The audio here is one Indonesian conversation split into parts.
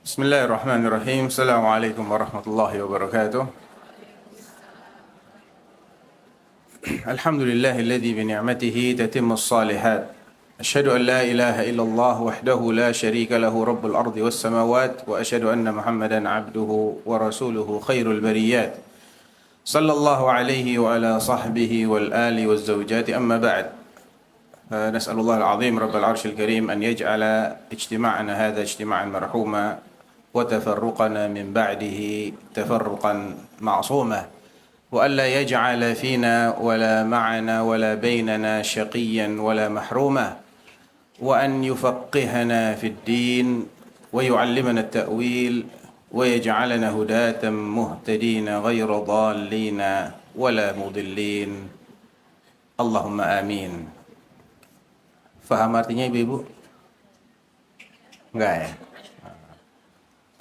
Bismillahirrahmanirrahim. Assalamualaikum warahmatullahi wabarakatuh. Alhamdulillahilladzi bi ni'matihi tatimmus shalihat. Asyhadu an la ilaha illallah wahdahu la syarika lahu rabbul ardi was samawati wa asyhadu anna Muhammadan abduhu wa rasuluhu khairul bariyat. Sallallahu alaihi wa ala sahbihi wal ali waz zawjati amma ba'd. نسأل الله العظيم رب العرش الكريم أن يجعل اجتماعنا هذا اجتماعا مرحوما وتفرقنا من بعده تفرقا معصوما وألا يجعل فينا ولا معنا ولا بيننا شقيا ولا محروما وأن يفقهنا في الدين ويعلمنا التأويل ويجعلنا هداة مهتدين غير ضالين ولا مضلين اللهم آمين. Faham artinya ibu-ibu? Enggak ya?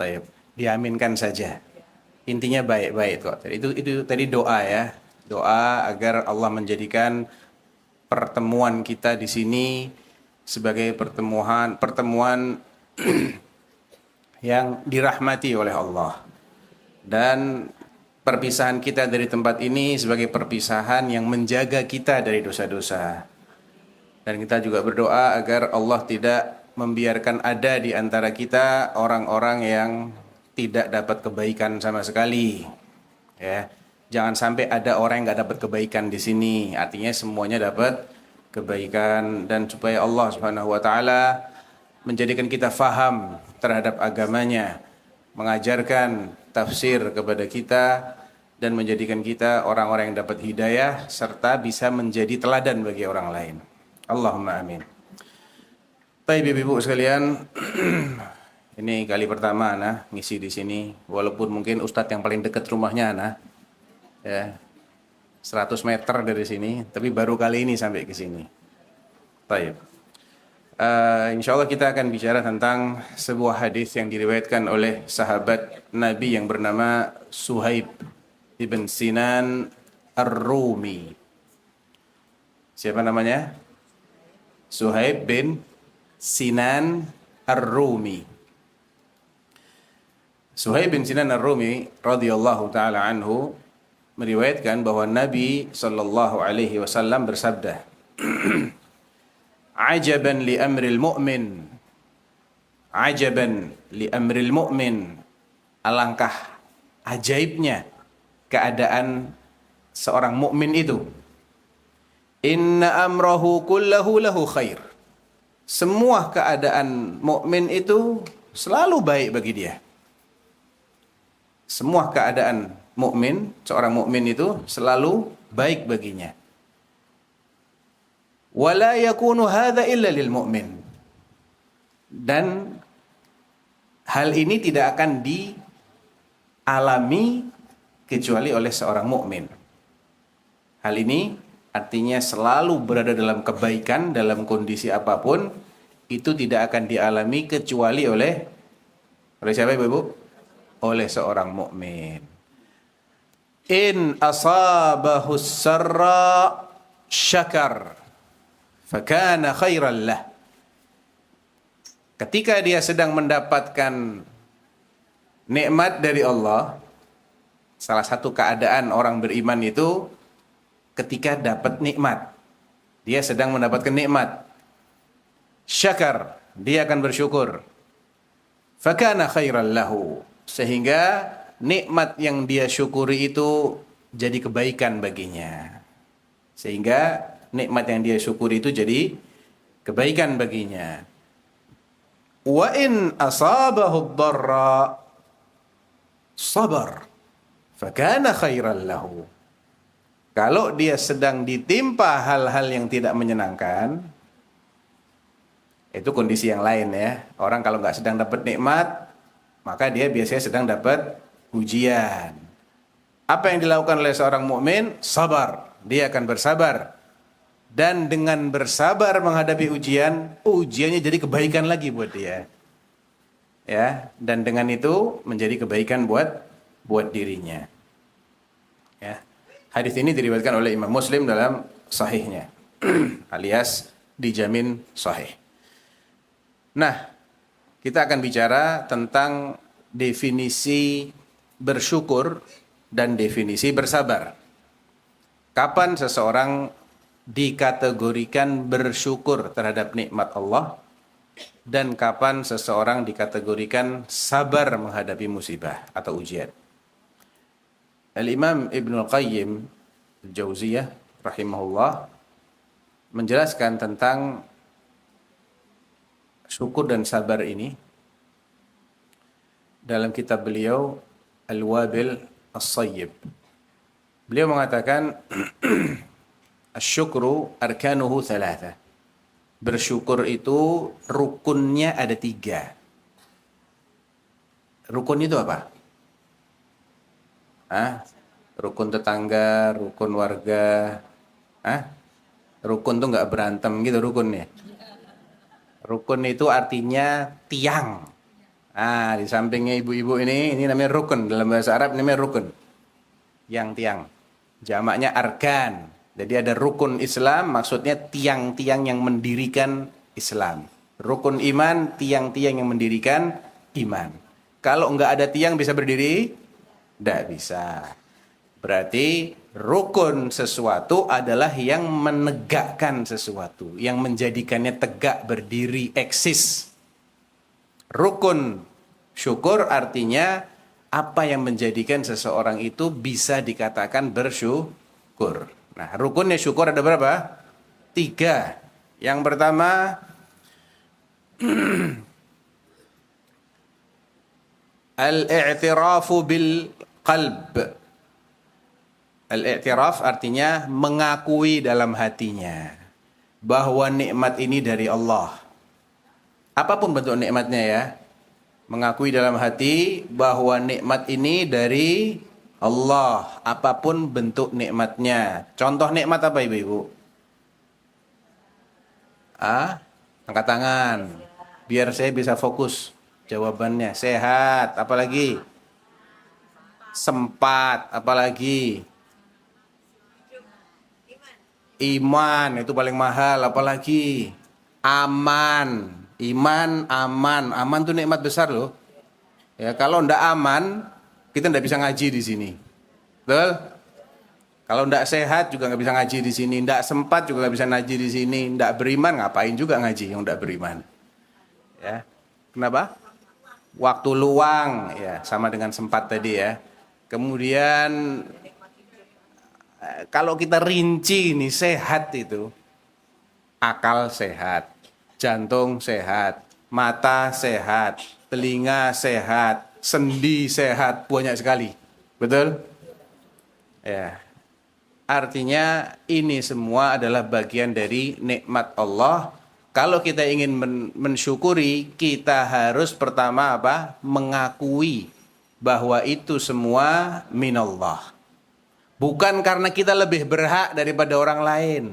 Taib, diaminkan saja. Intinya baik-baik kok. Itu tadi doa ya. Doa agar Allah menjadikan pertemuan kita di sini sebagai pertemuan yang dirahmati oleh Allah. Dan perpisahan kita dari tempat ini sebagai perpisahan yang menjaga kita dari dosa-dosa. Dan kita juga berdoa agar Allah tidak membiarkan ada di antara kita orang-orang yang tidak dapat kebaikan sama sekali. Ya, jangan sampai ada orang yang nggak dapat kebaikan di sini. Artinya semuanya dapat kebaikan, dan supaya Allah Subhanahu Wa Taala menjadikan kita faham terhadap agamanya, mengajarkan tafsir kepada kita, dan menjadikan kita orang-orang yang dapat hidayah serta bisa menjadi teladan bagi orang lain. Allahumma amin. Baik ibu-ibu sekalian, ini kali pertama Ana ngisi di sini, walaupun mungkin ustadz yang paling dekat rumahnya Ana, ya 100 meter dari sini, tapi baru kali ini sampai ke sini. Baik. Insya Allah kita akan bicara tentang sebuah hadis yang diriwayatkan oleh sahabat Nabi yang bernama Suhaib ibn Sinan Ar-Rumi. Siapa namanya? Suhaib bin Sinan Ar-Rumi. Suhaib bin Sinan Ar-Rumi radhiyallahu taala anhu meriwayatkan bahwa Nabi sallallahu alaihi wasallam bersabda, "Ajaban li amril mu'min. Ajaban li amril mu'min." Alangkah ajaibnya keadaan seorang mukmin itu. Inna amrahu kullahu lahu khair. Semua keadaan mukmin itu selalu baik bagi dia. Semua keadaan mukmin, seorang mukmin itu selalu baik baginya. Wala yakunu hadza illa lil mu'min. Dan hal ini tidak akan dialami kecuali oleh seorang mukmin. Hal ini artinya selalu berada dalam kebaikan, dalam kondisi apapun, itu tidak akan dialami kecuali oleh siapa ibu-ibu? Oleh seorang mukmin. In asabahu sarra syakar, fakana khairan lah. Ketika dia sedang mendapatkan nikmat dari Allah, salah satu keadaan orang beriman itu ketika dapat nikmat, dia sedang mendapatkan nikmat, syakar, dia akan bersyukur, fakana khairan lahu, sehingga nikmat yang dia syukuri itu jadi kebaikan baginya, sehingga nikmat yang dia syukuri itu jadi kebaikan baginya. Wa in asabahu dharra sabar, fakana khairan lahu. Kalau dia sedang ditimpa hal-hal yang tidak menyenangkan, itu kondisi yang lain ya. Orang kalau nggak sedang dapat nikmat, maka dia biasanya sedang dapat ujian. Apa yang dilakukan oleh seorang mukmin? Sabar. Dia akan bersabar. Dan dengan bersabar menghadapi ujian, ujiannya jadi kebaikan lagi buat dia. Ya, dan dengan itu menjadi kebaikan buat dirinya. Ya. Hadis ini diriwayatkan oleh Imam Muslim dalam sahihnya, alias dijamin sahih. Nah, kita akan bicara tentang definisi bersyukur dan definisi bersabar. Kapan seseorang dikategorikan bersyukur terhadap nikmat Allah dan kapan seseorang dikategorikan sabar menghadapi musibah atau ujian. Al-Imam Ibnul Qayyim Al-Jauziyah rahimahullah menjelaskan tentang syukur dan sabar ini dalam kitab beliau Al-Wabil As-Sayyib. Beliau mengatakan asyukru arkanuhu thalatha. Bersyukur itu rukunnya ada 3. Rukun itu apa? Rukun tetangga, rukun warga. Rukun tuh nggak berantem gitu rukunnya. Rukun itu artinya tiang. Di sampingnya ibu-ibu ini namanya rukun. Dalam bahasa Arab namanya rukun. Yang tiang. Jamaknya arkan. Jadi ada rukun Islam, maksudnya tiang-tiang yang mendirikan Islam. Rukun iman, tiang-tiang yang mendirikan iman. Kalau enggak ada tiang bisa berdiri? Tidak bisa. Berarti rukun sesuatu adalah yang menegakkan sesuatu, yang menjadikannya tegak, berdiri, eksis. Rukun syukur artinya apa yang menjadikan seseorang itu bisa dikatakan bersyukur. Nah, rukunnya syukur ada berapa? 3. Yang pertama, al-i'tirafu bil qalb. Al-i'tiraf artinya mengakui dalam hatinya bahwa nikmat ini dari Allah. Apapun bentuk nikmatnya ya. Mengakui dalam hati bahwa nikmat ini dari Allah, apapun bentuk nikmatnya. Contoh nikmat apa ibu-ibu? Angkat tangan. Biar saya bisa fokus jawabannya. Sehat, apalagi? Sempat, apalagi? Iman, itu paling mahal, apalagi? Aman. Iman, aman. Aman itu nikmat besar loh. Ya, kalau ndak aman, kita ndak bisa ngaji di sini. Betul? Kalau ndak sehat juga nggak bisa ngaji di sini, ndak sempat juga nggak bisa ngaji di sini, ndak beriman ngapain juga ngaji yang ndak beriman. Ya. Kenapa? Waktu luang, ya sama dengan sempat tadi ya. Kemudian kalau kita rinci nih sehat itu akal sehat, jantung sehat, mata sehat, telinga sehat, sendi sehat, banyak sekali. Betul? Ya. Artinya ini semua adalah bagian dari nikmat Allah. Kalau kita ingin mensyukuri, kita harus pertama apa? Mengakui bahwa itu semua minallah. Bukan karena kita lebih berhak daripada orang lain.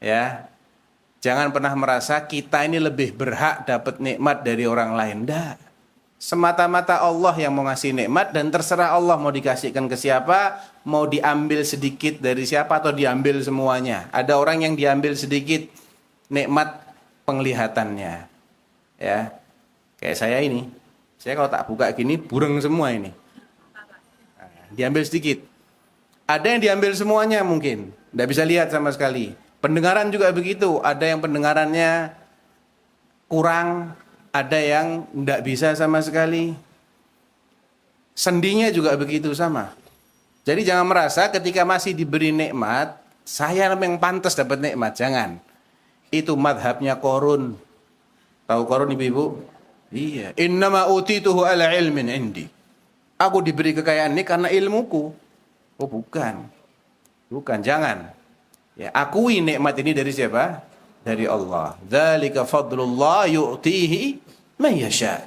Ya. Jangan pernah merasa kita ini lebih berhak dapat nikmat dari orang lain. Tidak. Semata-mata Allah yang mau ngasih nikmat dan terserah Allah mau dikasihkan ke siapa, mau diambil sedikit dari siapa atau diambil semuanya. Ada orang yang diambil sedikit nikmat penglihatannya. Ya. Kayak saya ini. Saya kalau tak buka gini bureng semua ini. Diambil sedikit. Ada yang diambil semuanya mungkin. Tidak bisa lihat sama sekali. Pendengaran juga begitu. Ada yang pendengarannya kurang. Ada yang tidak bisa sama sekali. Sendinya juga begitu sama. Jadi jangan merasa ketika masih diberi nikmat, saya yang pantas dapat nikmat. Jangan. Itu madhabnya Qarun. Tahu Qarun ibu-ibu? Iya. Innama utituhu ala ilmin indi. Aku diberi kekayaan ini karena ilmuku. Oh bukan. Bukan, jangan. Ya, akui nikmat ini dari siapa? Dari Allah. Dzalika fadlullah yu'tihi man yasha.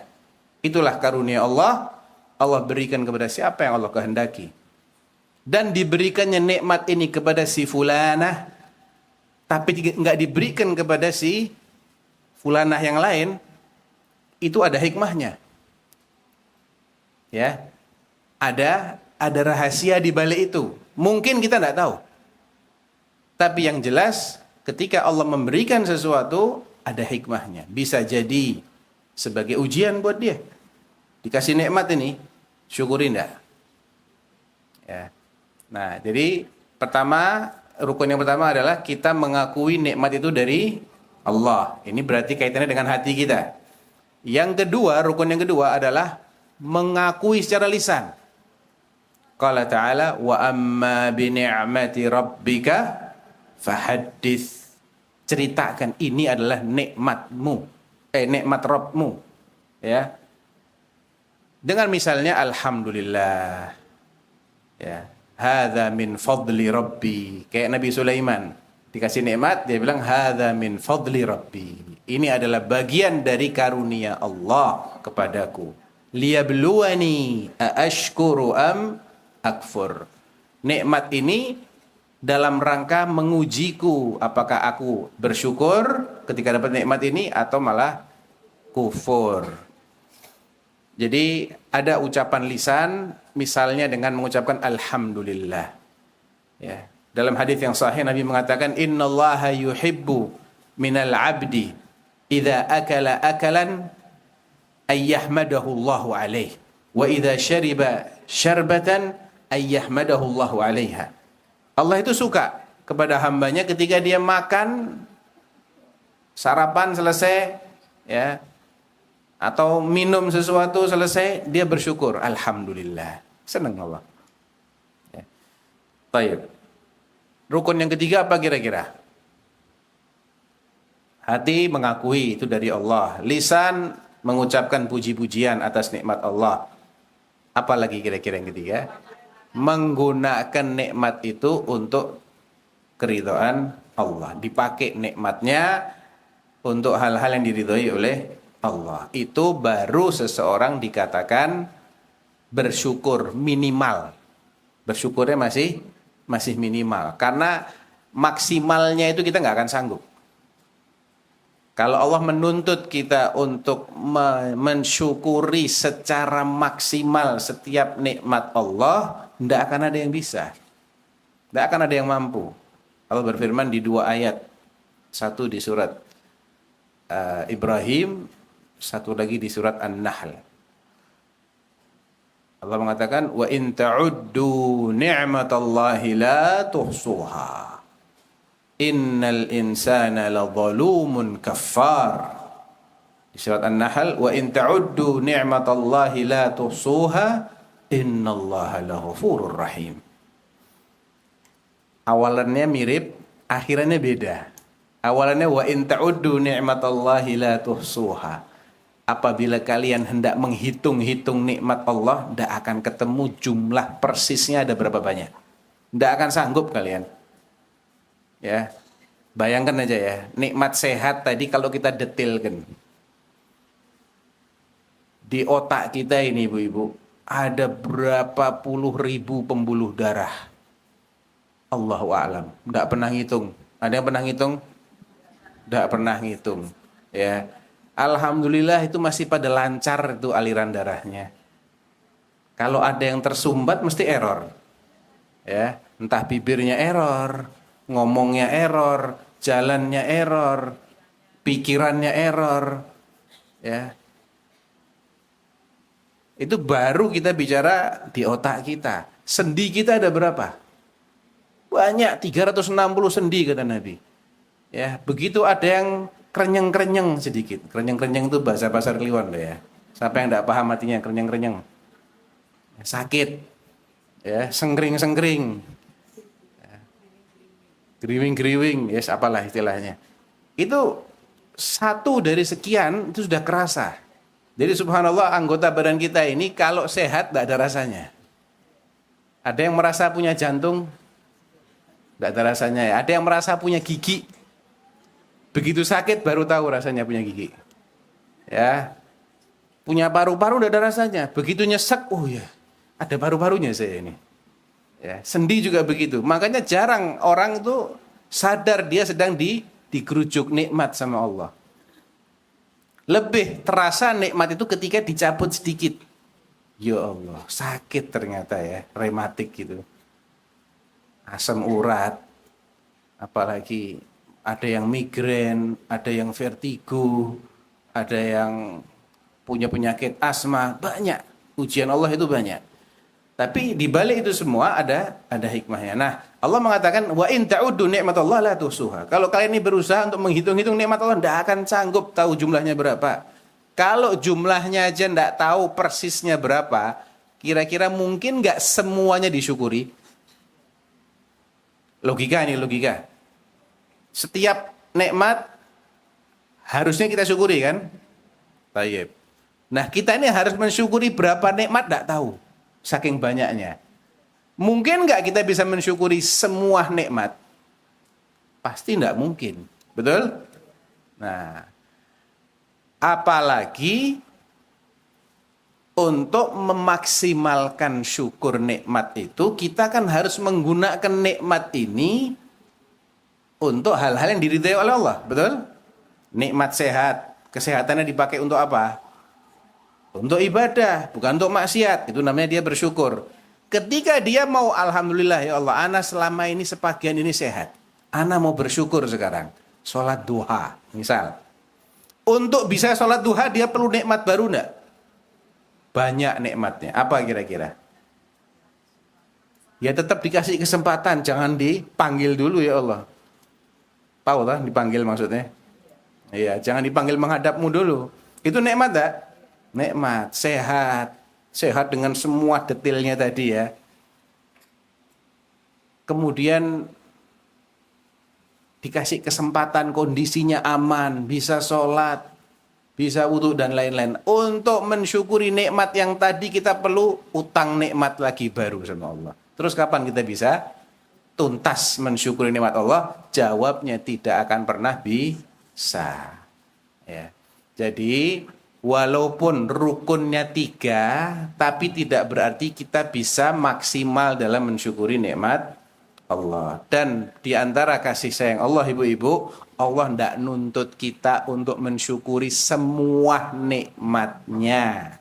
Itulah karunia Allah. Allah berikan kepada siapa yang Allah kehendaki. Dan diberikannya nikmat ini kepada si fulanah, tapi enggak diberikan kepada si fulanah yang lain, itu ada hikmahnya. Ya. Ada rahasia di balik itu. Mungkin kita tidak tahu. Tapi yang jelas ketika Allah memberikan sesuatu, ada hikmahnya. Bisa jadi sebagai ujian buat dia. Dikasih nikmat ini, syukuri enggak? Ya. Nah, jadi rukun yang pertama adalah kita mengakui nikmat itu dari Allah. Ini berarti kaitannya dengan hati kita. Rukun yang kedua adalah mengakui secara lisan. Qala ta'ala wa amma bi ni'mati rabbika fahaddits. Ceritakan ini adalah nikmatmu. Nikmat Rabbmu. Ya. Dengan misalnya alhamdulillah. Ya. Hadza min fadli rabbi. Kayak Nabi Sulaiman dikasih nikmat, dia bilang hadza min fadli rabbi. Ini adalah bagian dari karunia Allah kepadaku. Liyabluwani aashkuru am akfur. Nikmat ini dalam rangka mengujiku, apakah aku bersyukur ketika dapat nikmat ini atau malah kufur. Jadi ada ucapan lisan, misalnya dengan mengucapkan alhamdulillah. Ya. Dalam hadis yang sahih Nabi mengatakan innallaha yuhibbu minal abdi idza akala akalan ayyahmadahu Allahu alaih wa idza syariba syarbatan ayyahmadahu Allahu alaiha. Allah itu suka kepada hambanya ketika dia makan, sarapan selesai, ya, atau minum sesuatu selesai, dia bersyukur, alhamdulillah, senang Allah. Ya. Baik. Rukun yang ketiga apa kira-kira? Hati mengakui itu dari Allah, lisan mengucapkan puji-pujian atas nikmat Allah. Apalagi kira-kira yang ketiga? Menggunakan nikmat itu untuk keridhaan Allah. Dipakai nikmatnya untuk hal-hal yang diridhoi oleh Allah. Itu baru seseorang dikatakan bersyukur minimal. Bersyukurnya masih minimal. Karena maksimalnya itu kita nggak akan sanggup. Kalau Allah menuntut kita untuk mensyukuri secara maksimal setiap nikmat Allah, tidak akan ada yang bisa. Tidak akan ada yang mampu. Allah berfirman di dua ayat. Satu di surat Ibrahim, satu lagi di surat An-Nahl. Allah mengatakan, wa in ta'uddu ni'matallahi la tuhsuha. Innal insana ladzalumun kaffar. Di surat An-Nahl, wa in ta'uddu ni'matallahi la tuhsuha, innallaha laghafurur rahim. Awalannya mirip, akhirannya beda. Awalannya wa in ta'uddu ni'matallahi la tuhsuha. Apabila kalian hendak menghitung-hitung nikmat Allah, tidak akan ketemu jumlah persisnya ada berapa banyak. Tidak akan sanggup kalian. Ya, bayangkan aja ya, nikmat sehat tadi kalau kita detilkan. Di otak kita ini ibu-ibu, ada berapa puluh ribu pembuluh darah. Allahu a'lam. Tidak pernah ngitung. Ada yang pernah ngitung? Tidak pernah ngitung. Ya. Alhamdulillah itu masih pada lancar itu aliran darahnya. Kalau ada yang tersumbat mesti error. Ya, entah bibirnya error, ngomongnya error, jalannya error, pikirannya error. Ya. Itu baru kita bicara di otak kita. Sendi kita ada berapa? Banyak, 360 sendi kata Nabi. Ya, begitu ada yang kerenyeng-kerenyeng sedikit. Kerenyeng-kerenyeng itu bahasa pasar Kliwon loh ya. Siapa yang tidak paham artinya kerenyeng-kerenyeng? Sakit. Ya, senggring-senggring. Ya. Geriwing-geriwing, yes, apalah istilahnya. Itu satu dari sekian itu sudah kerasa. Jadi subhanallah anggota badan kita ini kalau sehat tidak ada rasanya. Ada yang merasa punya jantung? Tidak ada rasanya ya. Ada yang merasa punya gigi? Begitu sakit baru tahu rasanya punya gigi. Ya. Punya paru-paru udah ada rasanya. Begitu nyesek, oh ya, ada paru-parunya saya ini. Ya, sendi juga begitu. Makanya jarang orang itu sadar dia sedang digerujuk nikmat sama Allah. Lebih terasa nikmat itu ketika dicabut sedikit. Ya Allah, sakit ternyata ya, rematik gitu. Asam urat, apalagi ada yang migrain, ada yang vertigo, ada yang punya penyakit asma, banyak. Ujian Allah itu banyak. Tapi di balik itu semua ada hikmahnya. Nah, Allah mengatakan wa in ta'uddu ni'matallahi la tuhsuha. Kalau kalian ini berusaha untuk menghitung-hitung nikmat Allah, tidak akan sanggup tahu jumlahnya berapa. Kalau jumlahnya aja tidak tahu persisnya berapa, kira-kira mungkin nggak semuanya disyukuri? Logika ini, logika. Setiap nikmat harusnya kita syukuri kan? Tayyib. Nah, kita ini harus mensyukuri berapa nikmat tidak tahu. Saking banyaknya. Mungkin nggak kita bisa mensyukuri semua nikmat? Pasti nggak mungkin. Betul? Nah, apalagi untuk memaksimalkan syukur nikmat itu, kita kan harus menggunakan nikmat ini untuk hal-hal yang diridhai oleh Allah. Betul? Nikmat sehat. Kesehatannya dipakai untuk apa? Untuk ibadah, bukan untuk maksiat. Itu namanya dia bersyukur. Ketika dia mau, alhamdulillah ya Allah, ana selama ini sebagian ini sehat. Ana mau bersyukur sekarang. Sholat duha, misal. Untuk bisa sholat duha, dia perlu nikmat baru enggak? Banyak nikmatnya. Apa kira-kira? Ya tetap dikasih kesempatan. Jangan dipanggil dulu ya Allah. Tahu lah dipanggil maksudnya? Iya, jangan dipanggil menghadapmu dulu. Itu nikmat enggak? Nikmat, sehat. Sehat dengan semua detailnya tadi ya. Kemudian dikasih kesempatan, kondisinya aman, bisa sholat, bisa wudu dan lain-lain. Untuk mensyukuri nikmat yang tadi kita perlu utang nikmat lagi baru sama Allah. Terus kapan kita bisa tuntas mensyukuri nikmat Allah? Jawabnya tidak akan pernah bisa. Ya. Jadi walaupun rukunnya 3, tapi tidak berarti kita bisa maksimal dalam mensyukuri nikmat Allah. Dan di antara kasih sayang Allah ibu-ibu, Allah tidak nuntut kita untuk mensyukuri semua nikmatnya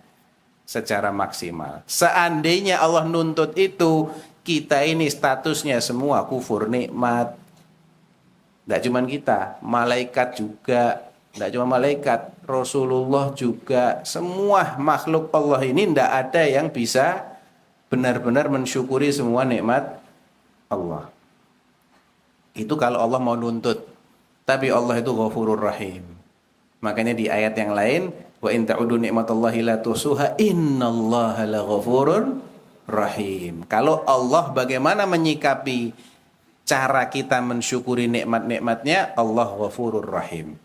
secara maksimal. Seandainya Allah nuntut itu, kita ini statusnya semua kufur nikmat. Tidak cuma kita, malaikat juga. Tidak cuma malaikat, Rasulullah juga, semua makhluk Allah ini tidak ada yang bisa benar-benar mensyukuri semua nikmat Allah. Itu kalau Allah mau nuntut. Tapi Allah itu Ghafurur Rahim. Makanya di ayat yang lain, wa in ta'udu ni'matallahi la tuhsuha innallaha laghafurur rahim. Kalau Allah bagaimana menyikapi cara kita mensyukuri nikmat-nikmatnya, Allah Ghafurur Rahim.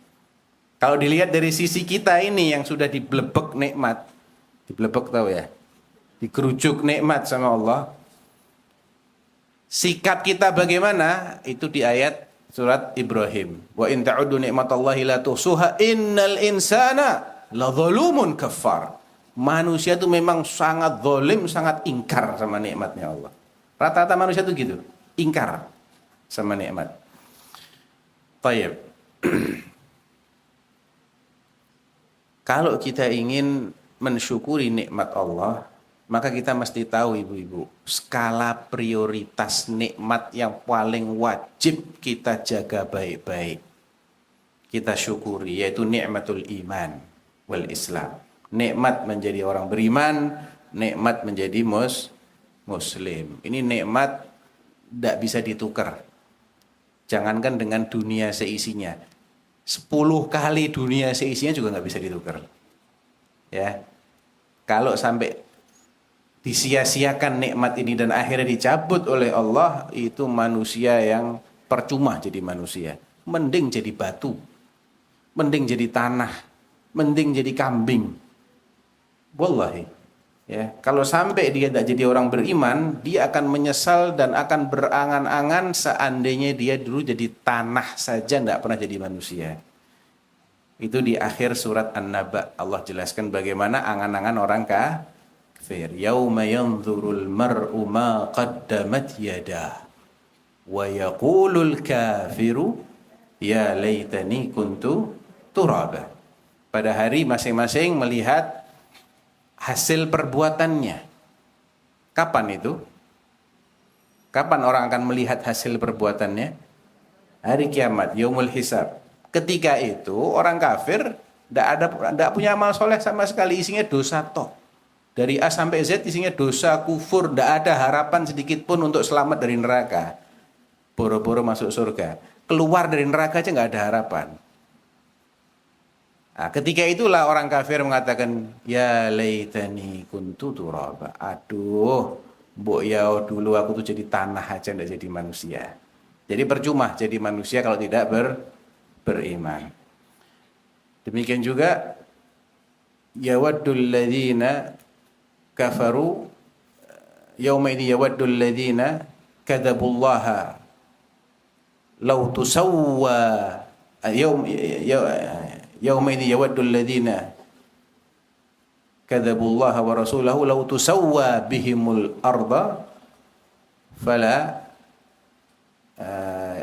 Kalau dilihat dari sisi kita ini yang sudah diblebek nikmat, diblebek tahu ya, dikerucuk nikmat sama Allah, sikap kita bagaimana? Itu di ayat surat Ibrahim. Wa in ta'uddu ni'matallahi la tuhsuha innal insana ladzalumun kafar. Manusia itu memang sangat zalim, sangat ingkar sama nikmatnya Allah. Rata-rata manusia itu gitu, ingkar sama nikmat. Tayyib. Kalau kita ingin mensyukuri nikmat Allah, maka kita mesti tahu ibu-ibu, skala prioritas nikmat yang paling wajib kita jaga baik-baik. Kita syukuri, yaitu nikmatul iman wal Islam. Nikmat menjadi orang beriman, nikmat menjadi muslim. Ini nikmat tidak bisa ditukar. Jangankan dengan dunia seisinya. 10 kali dunia seisinya juga nggak bisa ditukar. Ya, kalau sampai disia-siakan nikmat ini dan akhirnya dicabut oleh Allah, itu manusia yang percuma jadi manusia. Mending jadi batu, mending jadi tanah, mending jadi kambing. Wallahi, ya, kalau sampai dia tidak jadi orang beriman, dia akan menyesal dan akan berangan-angan seandainya dia dulu jadi tanah saja tidak pernah jadi manusia. Itu di akhir surat An-Naba Allah jelaskan bagaimana angan-angan orang kafir. Yauma yanzurul mar'u ma qaddamat yadah wa yaqulul kafiru ya laitani kuntu turaba. Pada hari masing-masing melihat hasil perbuatannya. Kapan itu? Kapan orang akan melihat hasil perbuatannya? hari kiamat, yaumul hisab. Ketika itu orang kafir tidak punya amal soleh sama sekali, isinya dosa tok. Dari A sampai Z isinya dosa, kufur, tidak ada harapan sedikit pun untuk selamat dari neraka. Boro-boro masuk surga. Keluar dari neraka aja nggak ada harapan. Nah, ketika itulah orang kafir mengatakan, ya laitani kuntu turaba. Aduh, mbok ya dulu aku tuh jadi tanah aja nggak jadi manusia. Jadi percuma jadi manusia kalau tidak beriman. Demikian juga yawaddul ladzina kafaru yauma idzi yawaddul ladzina kadzabullaha law tusawwa yauma idzi yawaddul ladzina kadzabullaha wa rasulahu law tusawwa bihimul arda fala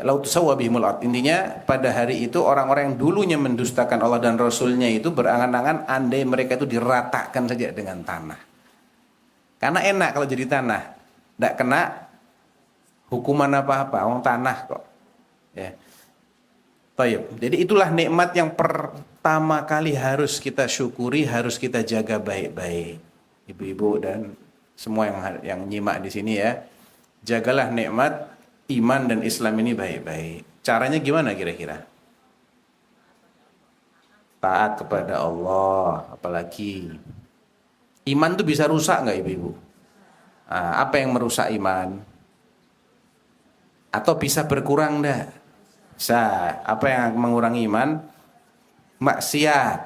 laut sawwa bihimul ard. Intinya pada hari itu orang-orang yang dulunya mendustakan Allah dan Rasulnya itu berangan-angan andai mereka itu diratakan saja dengan tanah. Karena enak kalau jadi tanah, tidak kena hukuman apa-apa, orang tanah kok. Ya. Tayyib. Jadi itulah nikmat yang pertama kali harus kita syukuri, harus kita jaga baik-baik. Ibu-ibu dan semua yang nyimak di sini ya, jagalah nikmat iman dan Islam ini baik-baik. Caranya gimana kira-kira? Taat kepada Allah, apalagi. Iman tuh bisa rusak nggak ibu-ibu? Nah, apa yang merusak iman? Atau bisa berkurang enggak? Bisa. Apa yang mengurangi iman? Maksiat.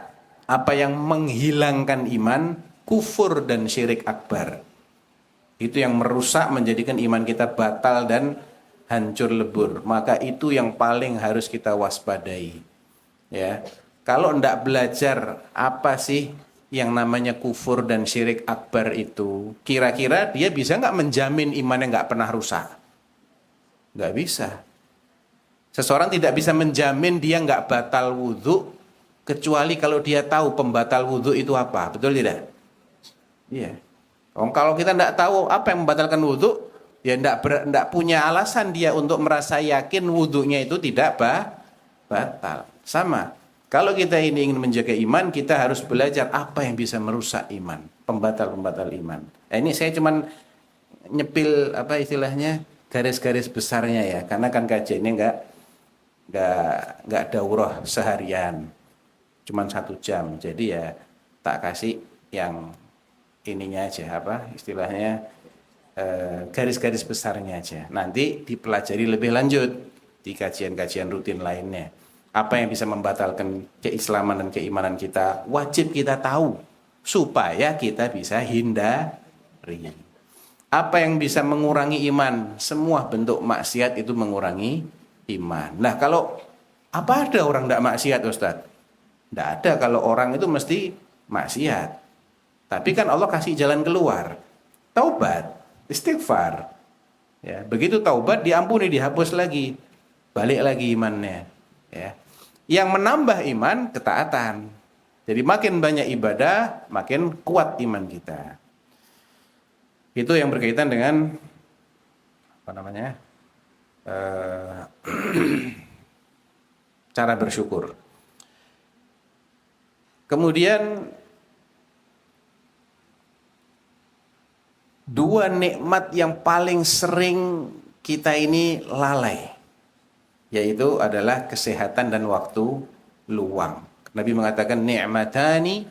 Apa yang menghilangkan iman? Kufur dan syirik akbar. Itu yang merusak, menjadikan iman kita batal dan hancur lebur. Maka itu yang paling harus kita waspadai. Ya. Kalau enggak belajar apa sih yang namanya kufur dan syirik akbar itu, kira-kira dia bisa enggak menjamin imannya enggak pernah rusak? Enggak bisa. Seseorang tidak bisa menjamin dia enggak batal wudhu kecuali kalau dia tahu pembatal wudhu itu apa. Betul tidak? Iya. Kalau kita enggak tahu apa yang membatalkan wudhu, ya enggak punya alasan dia untuk merasa yakin wudhunya itu tidak batal. Sama. Kalau kita ini ingin menjaga iman, kita harus belajar apa yang bisa merusak iman, pembatal-pembatal iman. Nah, ini saya cuman nyepil apa istilahnya garis-garis besarnya ya, karena kan kajiannya enggak daurah seharian, cuman 1 jam. Jadi ya tak kasih yang ininya aja apa istilahnya garis-garis besarnya aja. Nanti dipelajari lebih lanjut di kajian-kajian rutin lainnya. Apa yang bisa membatalkan keislaman dan keimanan kita, wajib kita tahu supaya kita bisa hindari. Apa yang bisa mengurangi iman? Semua bentuk maksiat itu mengurangi iman. Nah, kalau apa ada orang tidak maksiat, Ustaz? Tidak ada kalau orang itu mesti maksiat. Tapi kan Allah kasih jalan keluar. Taubat, istighfar. Ya, begitu taubat diampuni, dihapus lagi. Balik lagi imannya. Ya. Yang menambah iman ketaatan. Jadi makin banyak ibadah, makin kuat iman kita. Itu yang berkaitan dengan apa namanya? Cara bersyukur. Kemudian 2 nikmat yang paling sering kita ini lalai, yaitu adalah kesehatan dan waktu luang. Nabi mengatakan ni'matani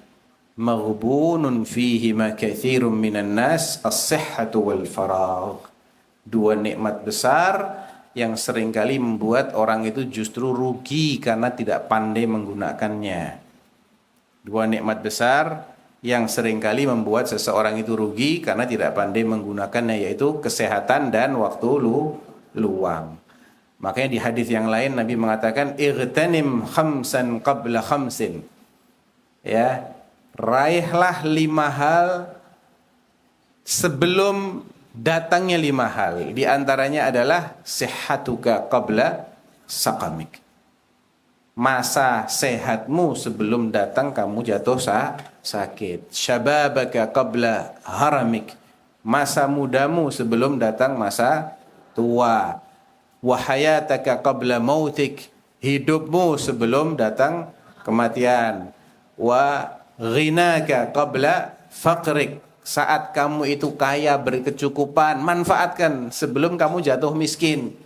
maghbunun fihima katsirun minan nas as-sihhatu wal faragh. 2 nikmat besar yang seringkali membuat orang itu justru rugi karena tidak pandai menggunakannya. 2 nikmat besar yang seringkali membuat seseorang itu rugi karena tidak pandai menggunakannya, yaitu kesehatan dan waktu luang. Makanya di hadis yang lain Nabi mengatakan igtanim khamsan qabla khamsin. Ya, raihlah 5 hal sebelum datangnya 5 hal. Di antaranya adalah sihhatuka qabla saqamik. Masa sehatmu sebelum datang kamu jatuh sakit. Syababaka qabla haramik. Masa mudamu sebelum datang masa tua. wa hayataka qabla mautik, hidupmu sebelum datang kematian, wa ghinaka qabla faqrik, saat kamu itu kaya berkecukupan, manfaatkan sebelum kamu jatuh miskin,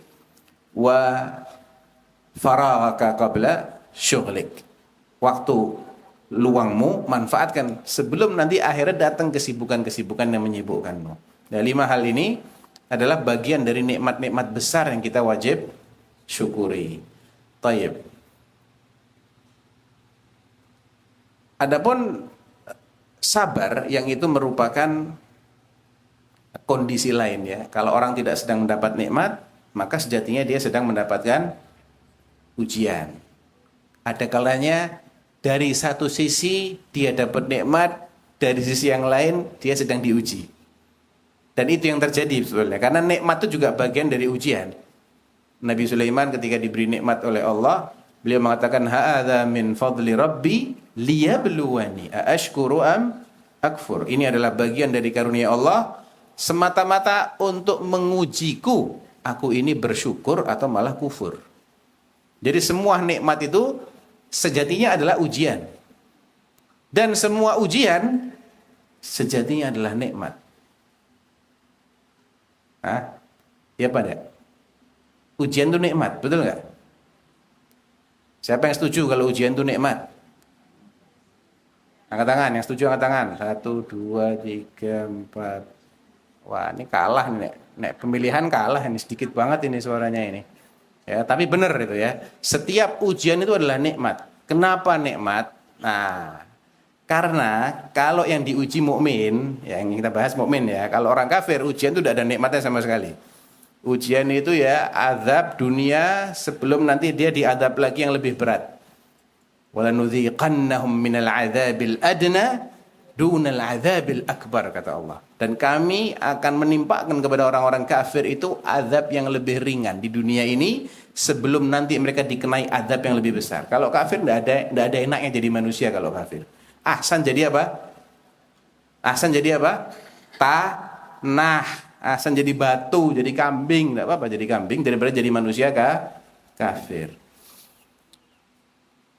wa faraghaka qabla syughlik, waktu luangmu manfaatkan sebelum nanti akhirnya datang kesibukan-kesibukan yang menyibukkanmu. Dan 5 hal ini adalah bagian dari nikmat-nikmat besar yang kita wajib syukuri. Tayyib. Adapun sabar yang itu merupakan kondisi lain ya. Kalau orang tidak sedang mendapat nikmat, maka sejatinya dia sedang mendapatkan ujian. Ada kalanya dari satu sisi dia dapat nikmat, dari sisi yang lain dia sedang diuji. Dan itu yang terjadi sebetulnya. Karena nikmat itu juga bagian dari ujian. Nabi Sulaiman ketika diberi nikmat oleh Allah, beliau mengatakan, ha'adha min fadli rabbi liyabluwani aashkuru am akfur. Ini adalah bagian dari karunia Allah semata-mata untuk mengujiku, aku ini bersyukur atau malah kufur. Jadi semua nikmat itu sejatinya adalah ujian. Dan semua ujian sejatinya adalah nikmat. Hah? Ya pada? Ujian itu nikmat, betul nggak? Siapa yang setuju kalau ujian itu nikmat? Angkat tangan, yang setuju angkat tangan. 1, 2, 3, 4. Wah, ini kalah nih. Nek pemilihan kalah ini, sedikit banget ini suaranya ini. Ya, tapi benar itu ya. Setiap ujian itu adalah nikmat. Kenapa nikmat? Nah, karena kalau yang diuji mukmin, ya, yang kita bahas mukmin ya. Kalau orang kafir, ujian itu tidak ada nikmatnya sama sekali. Ujian itu ya azab dunia sebelum nanti dia diadab lagi yang lebih berat. Walanudhiqannahum minal adzabil adna dunal adzabil akbar, kata Allah. Dan kami akan menimpakan kepada orang-orang kafir itu azab yang lebih ringan di dunia ini sebelum nanti mereka dikenai azab yang lebih besar. Kalau kafir tidak ada enaknya jadi manusia kalau kafir. Ahsan jadi apa? Ahsan jadi apa? Tanah. Ahsan jadi batu, jadi kambing. Tidak apa-apa jadi kambing daripada jadi manusia kafir.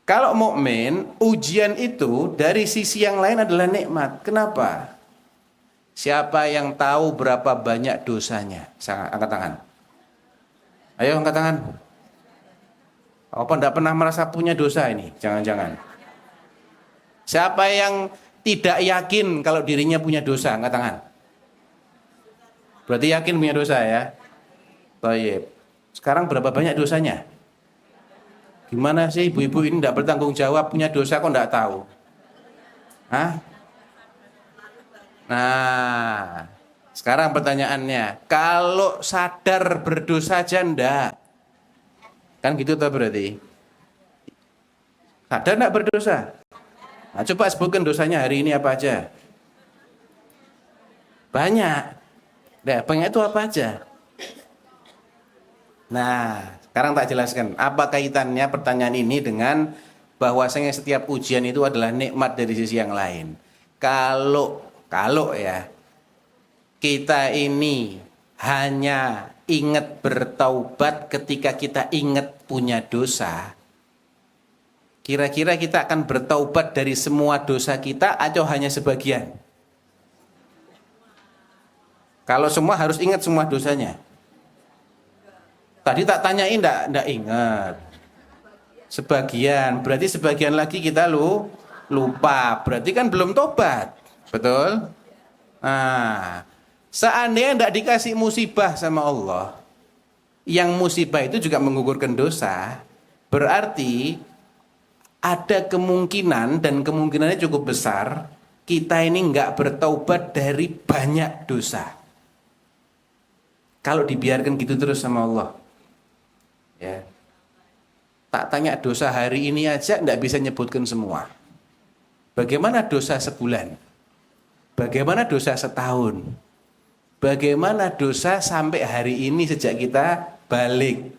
Kalau mukmin, ujian itu dari sisi yang lain adalah nikmat. Kenapa? Siapa yang tahu berapa banyak dosanya? Angkat tangan. Ayo angkat tangan. Apa tidak pernah merasa punya dosa ini? Jangan-jangan. Siapa yang tidak yakin kalau dirinya punya dosa? Angkat tangan. Berarti yakin punya dosa ya? Baik. Sekarang berapa banyak dosanya? Gimana sih ibu-ibu ini tidak bertanggung jawab, punya dosa kok tidak tahu? Hah? Nah, sekarang pertanyaannya, kalau sadar berdosa aja enggak? Kan gitu toh berarti? Sadar enggak berdosa? Nah, coba sebutkan dosanya hari ini apa aja? Banyak. Nah, banyak itu apa aja? Nah, sekarang tak jelaskan apa kaitannya pertanyaan ini dengan bahwasanya setiap ujian itu adalah nikmat dari sisi yang lain. Kalau ya kita ini hanya ingat bertaubat ketika kita ingat punya dosa, kira-kira kita akan bertaubat dari semua dosa kita atau hanya sebagian? Kalau semua harus ingat semua dosanya. Tadi tak tanyain enggak ingat. Sebagian, berarti sebagian lagi kita lupa. Berarti kan belum tobat. Betul? Nah, seandainya enggak dikasih musibah sama Allah, yang musibah itu juga menggugurkan dosa, berarti ada kemungkinan, dan kemungkinannya cukup besar, kita ini enggak bertaubat dari banyak dosa. Kalau dibiarkan gitu terus sama Allah, ya, tak tanya dosa hari ini aja enggak bisa nyebutkan semua. Bagaimana dosa sebulan? Bagaimana dosa setahun? Bagaimana dosa sampai hari ini sejak kita balik?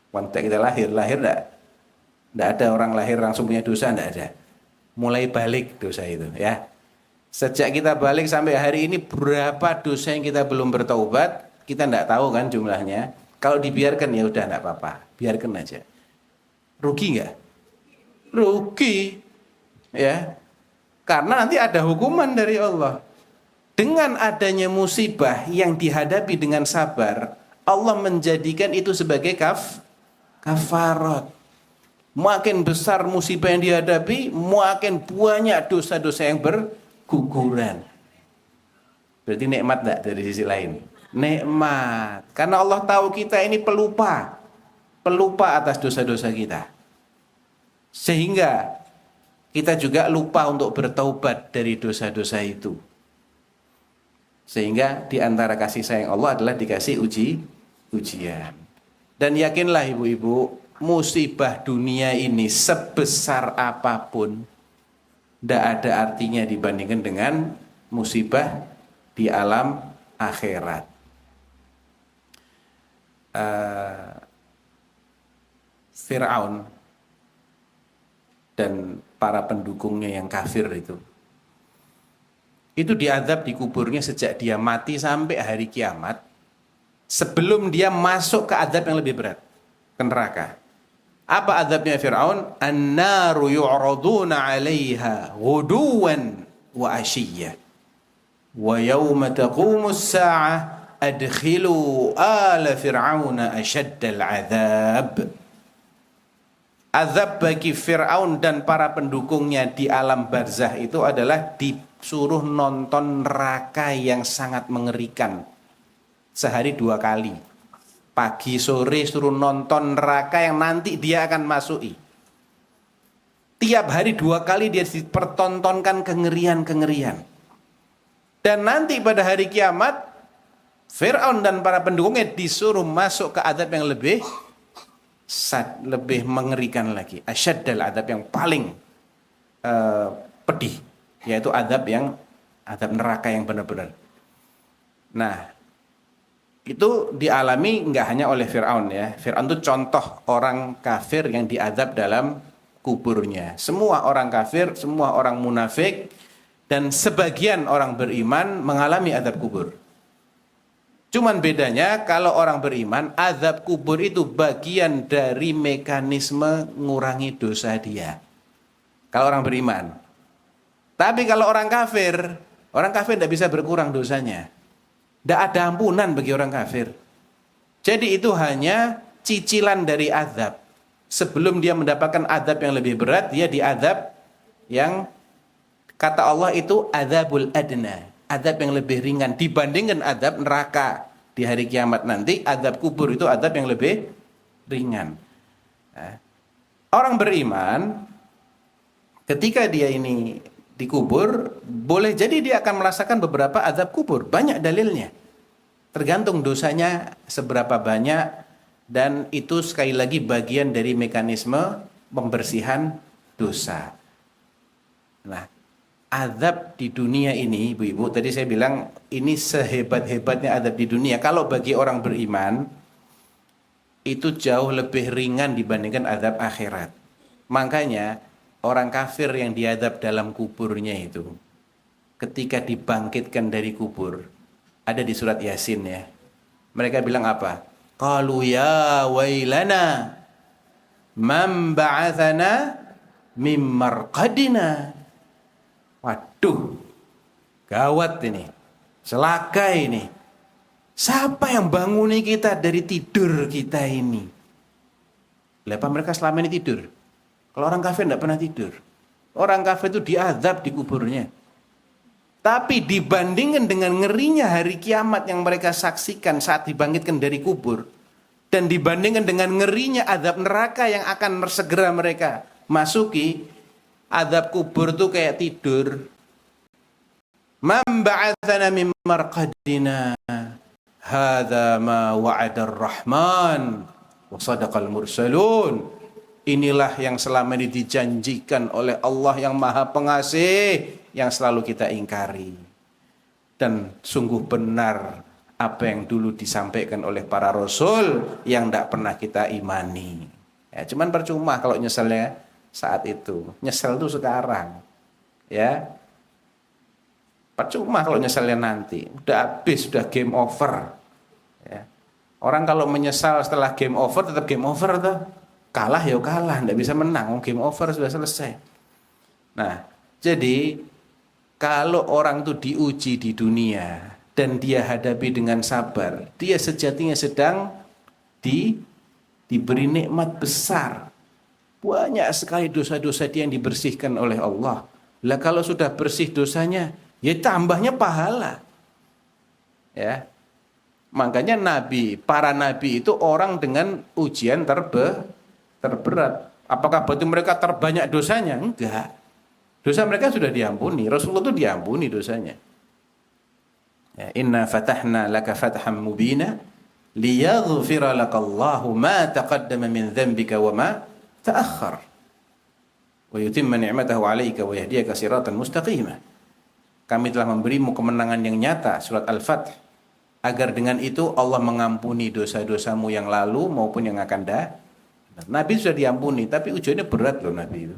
Waktu kita lahir enggak ada orang lahir langsung punya dosa, enggak ada. Mulai balik dosa itu, ya. Sejak kita balik sampai hari ini berapa dosa yang kita belum bertaubat? Kita enggak tahu kan jumlahnya. Kalau dibiarkan ya udah enggak apa-apa, biarkan aja. Rugi nggak? Rugi. Ya. Karena nanti ada hukuman dari Allah. Dengan adanya musibah yang dihadapi dengan sabar, Allah menjadikan itu sebagai kafarat. Makin besar musibah yang dihadapi, makin banyak dosa-dosa yang berguguran. Berarti nikmat enggak dari sisi lain? Nikmat. Karena Allah tahu kita ini pelupa. Pelupa atas dosa-dosa kita. Sehingga kita juga lupa untuk bertaubat dari dosa-dosa itu. Sehingga di antara kasih sayang Allah adalah dikasih ujian. Dan yakinlah ibu-ibu, musibah dunia ini sebesar apapun tidak ada artinya dibandingkan dengan musibah di alam akhirat. Fir'aun dan para pendukungnya yang kafir itu diazab di kuburnya sejak dia mati sampai hari kiamat, sebelum dia masuk ke azab yang lebih berat, ke neraka. Apa azabnya Fir'aun? An-naru yu'raduna 'alaiha ghuduwan wa 'ashiyya wa yawma taqumus sa'ah adkhilu ala fir'auna ashaddal 'adzab. Azab bagi Fir'aun dan para pendukungnya di alam barzah itu adalah disuruh nonton neraka yang sangat mengerikan sehari 2 kali. Pagi sore suruh nonton neraka yang nanti dia akan masuki. Tiap hari 2 kali dia dipertontonkan kengerian-kengerian. Dan nanti pada hari kiamat Fir'aun dan para pendukungnya disuruh masuk ke azab yang lebih mengerikan lagi. Asyaddal azab, yang paling pedih, yaitu azab neraka yang benar-benar. Nah, itu dialami nggak hanya oleh Fir'aun ya. Fir'aun itu contoh orang kafir yang diazab dalam kuburnya. Semua orang kafir, semua orang munafik, dan sebagian orang beriman mengalami azab kubur. Cuman bedanya kalau orang beriman, azab kubur itu bagian dari mekanisme ngurangi dosa dia. Kalau orang beriman. Tapi kalau orang kafir tidak bisa berkurang dosanya. Tidak ada ampunan bagi orang kafir. Jadi itu hanya cicilan dari azab. Sebelum dia mendapatkan azab yang lebih berat, dia diazab yang kata Allah itu azabul adna. Azab yang lebih ringan dibandingkan azab neraka di hari kiamat nanti. Azab kubur itu azab yang lebih ringan. Orang beriman ketika dia ini dikubur, boleh jadi dia akan merasakan beberapa azab kubur. Banyak dalilnya. Tergantung dosanya seberapa banyak, dan itu sekali lagi bagian dari mekanisme pembersihan dosa. Nah, azab di dunia ini, ibu-ibu, tadi saya bilang ini sehebat-hebatnya azab di dunia. Kalau bagi orang beriman, itu jauh lebih ringan dibandingkan azab akhirat. Makanya orang kafir yang diazab dalam kuburnya itu, ketika dibangkitkan dari kubur, ada di surat Yasin ya. Mereka bilang apa? Qalu ya wailana man ba'athana mim marqadina. Waduh, gawat ini, celaka ini. Siapa yang banguni kita dari tidur kita ini? Apa mereka selama ini tidur? Kalau orang kafir tidak pernah tidur. Orang kafir itu diazab di kuburnya. Tapi dibandingkan dengan ngerinya hari kiamat yang mereka saksikan saat dibangkitkan dari kubur, dan dibandingkan dengan ngerinya azab neraka yang akan segera mereka masuki, azab kubur itu kayak tidur. Man ba'athana min marqadina hadza ma wa'ada ar-rahman wa sadaqal mursalun. Inilah yang selama ini dijanjikan oleh Allah yang Maha Pengasih, yang selalu kita ingkari. Dan sungguh benar apa yang dulu disampaikan oleh para rasul yang tidak pernah kita imani. Ya, cuman percuma kalau nyeselnya saat itu. Nyesel itu sekarang. Ya. Percuma kalau nyeselnya nanti. Udah habis, sudah game over. Ya. Orang kalau menyesal setelah game over, tetap game over tuh. Kalah ya kalah, nggak bisa menang. Game over sudah selesai. Nah, jadi kalau orang tuh diuji di dunia dan dia hadapi dengan sabar, dia sejatinya sedang diberi nikmat besar. Banyak sekali dosa-dosa dia yang dibersihkan oleh Allah. Lah kalau sudah bersih dosanya, ya tambahnya pahala. Ya. Makanya para nabi itu orang dengan ujian terberat. Apakah berarti mereka terbanyak dosanya? Enggak. Dosa mereka sudah diampuni. Rasulullah itu diampuni dosanya. Ya, inna fatahna laka fatham mubina liyaghfira lakallahu ma taqaddama min dhanbika wa ma ta'akhkhar wa yutimma ni'matahu 'alaika wa yahdiyaka siratan mustaqima. Kami telah memberimu kemenangan yang nyata, surat Al-Fath, agar dengan itu Allah mengampuni dosa-dosamu yang lalu maupun yang akan datang. Nabi sudah diampuni, tapi ujiannya berat loh Nabi itu.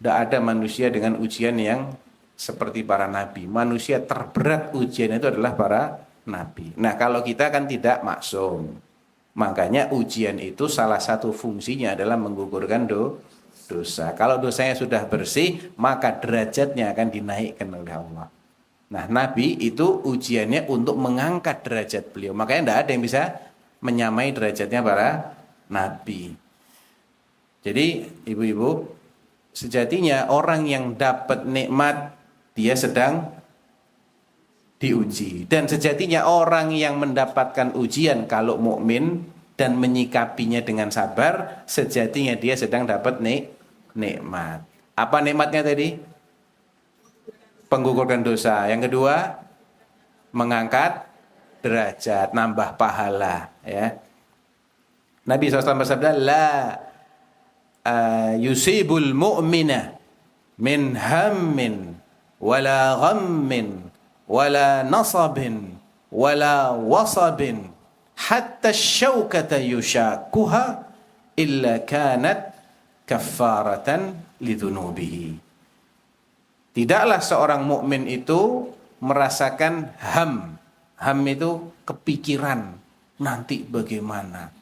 Tidak ada manusia dengan ujian yang seperti para nabi. Manusia terberat ujian itu adalah para nabi. Nah, kalau kita kan tidak maksum. Makanya ujian itu salah satu fungsinya adalah menggugurkan dosa. Kalau dosanya sudah bersih, maka derajatnya akan dinaikkan oleh Allah. Nah, nabi itu ujiannya untuk mengangkat derajat beliau. Makanya tidak ada yang bisa menyamai derajatnya para nabi. Jadi, ibu-ibu, sejatinya orang yang dapat nikmat, dia sedang diuji. Dan sejatinya orang yang mendapatkan ujian kalau mukmin dan menyikapinya dengan sabar, sejatinya dia sedang dapat nikmat. Apa nikmatnya tadi? Penggugurkan dosa. Yang kedua, mengangkat derajat, nambah pahala. Ya. Nabi SAW bersabda, la yusibul mu'mina min hammin wala ghammin wala nasabin wala wasabin hatta syaukata yushakuha illa kanat kaffaratan lidhunubihi. Tidaklah seorang mukmin itu merasakan ham. Ham itu kepikiran nanti bagaimana,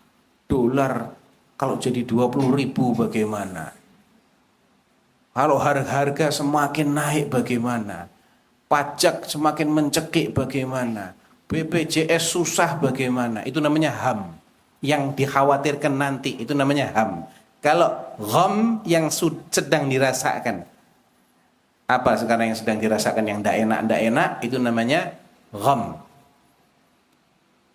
dolar kalau jadi 20.000 bagaimana, kalau harga semakin naik bagaimana, pajak semakin mencekik bagaimana, BPJS susah bagaimana. Itu namanya ham. Yang dikhawatirkan nanti itu namanya ham. Kalau gham yang sedang dirasakan, apa sekarang yang sedang dirasakan yang tidak enak itu namanya gham.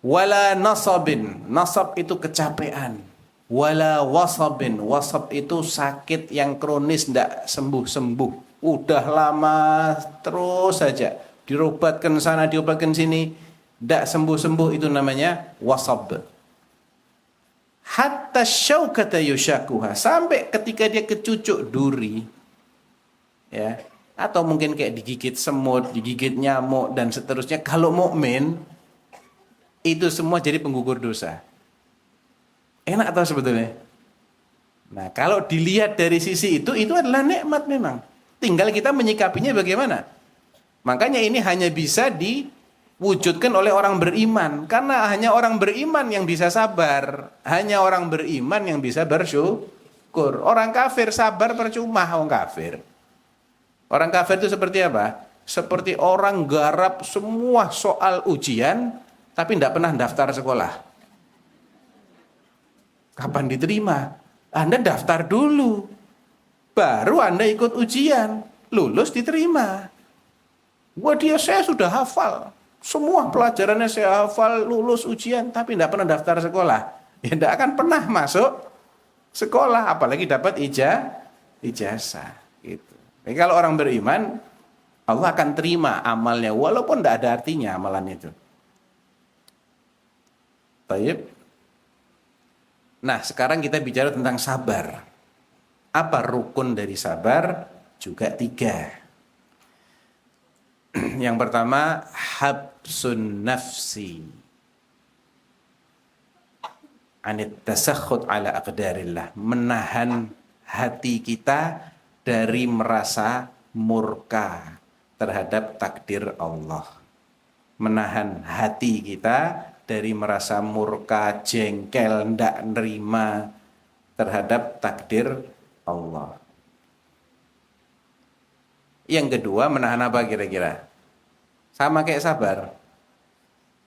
Wala nasabin, nasab itu kecapean. Wala wasabin, wasab itu sakit yang kronis tidak sembuh-sembuh. Udah lama terus saja diobatkan sana diobatkan sini tidak sembuh-sembuh, itu namanya wasab. Hatta syaukata yushakuha, sampai ketika dia kecucuk duri, ya, atau mungkin kayak digigit semut, digigit nyamuk dan seterusnya. Kalau mukmin itu semua jadi penggugur dosa. Enak atau sebetulnya? Nah, kalau dilihat dari sisi itu adalah nikmat memang. Tinggal kita menyikapinya bagaimana. Makanya ini hanya bisa diwujudkan oleh orang beriman. Karena hanya orang beriman yang bisa sabar. Hanya orang beriman yang bisa bersyukur. Orang kafir sabar percuma, orang kafir. Orang kafir itu seperti apa? Seperti orang garap semua soal ujian, tapi tidak pernah daftar sekolah. Kapan diterima? Anda daftar dulu. Baru Anda ikut ujian. Lulus diterima. Wah, saya sudah hafal. Semua pelajarannya saya hafal, lulus ujian, tapi tidak pernah daftar sekolah. Ya tidak akan pernah masuk sekolah, apalagi dapat ijazah. Gitu. Jadi kalau orang beriman, Allah akan terima amalnya, walaupun tidak ada artinya amalan itu. Baik. Nah, sekarang kita bicara tentang sabar. Apa rukun dari sabar? Juga 3. Yang pertama, habsun nafsi anit tasakhut ala aqdarillah. Menahan hati kita dari merasa murka terhadap takdir Allah. Menahan hati kita dari merasa murka, jengkel, ndak nerima terhadap takdir Allah. Yang kedua, menahan apa kira-kira? Sama kayak sabar.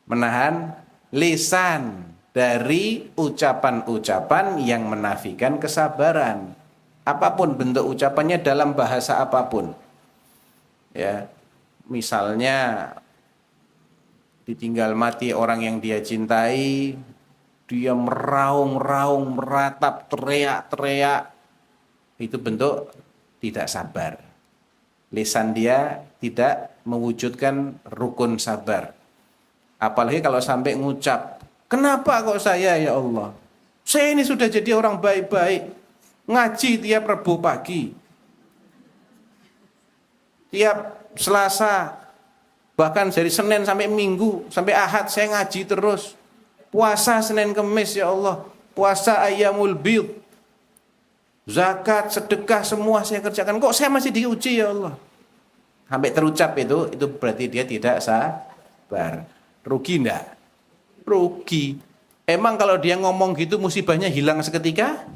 Menahan lisan dari ucapan-ucapan yang menafikan kesabaran. Apapun bentuk ucapannya dalam bahasa apapun. Ya. Misalnya ditinggal mati orang yang dia cintai, dia meraung-raung, meratap, teriak-teriak. Itu bentuk tidak sabar. Lisan dia tidak mewujudkan rukun sabar. Apalagi kalau sampai ngucap, kenapa kok saya ya Allah? Saya ini sudah jadi orang baik-baik. Ngaji tiap Rabu pagi. Tiap Selasa. Bahkan dari Senin sampai Minggu, sampai Ahad saya ngaji terus. Puasa Senin Kemis ya Allah. Puasa Ayyamul Bid. Zakat, sedekah semua saya kerjakan. Kok saya masih diuji ya Allah? Sampai terucap itu berarti dia tidak sabar. Rugi enggak? Rugi. Emang kalau dia ngomong gitu musibahnya hilang seketika?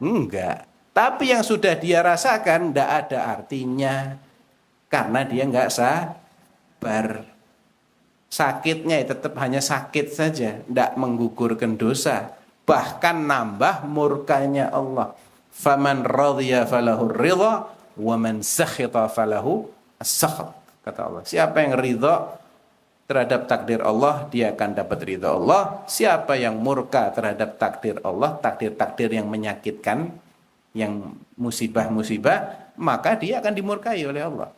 Enggak. Tapi yang sudah dia rasakan enggak ada artinya. Karena dia enggak sabar. Sakitnya tetap hanya sakit saja. Enggak menggugurkan dosa. Bahkan nambah murkanya Allah. Faman radhiya falahu ridha wa man sakhita falahu as-sakht, kata Allah. Siapa yang ridha terhadap takdir Allah, dia akan dapat ridha Allah. Siapa yang murka terhadap takdir Allah, takdir-takdir yang menyakitkan, yang musibah-musibah, maka dia akan dimurkai oleh Allah.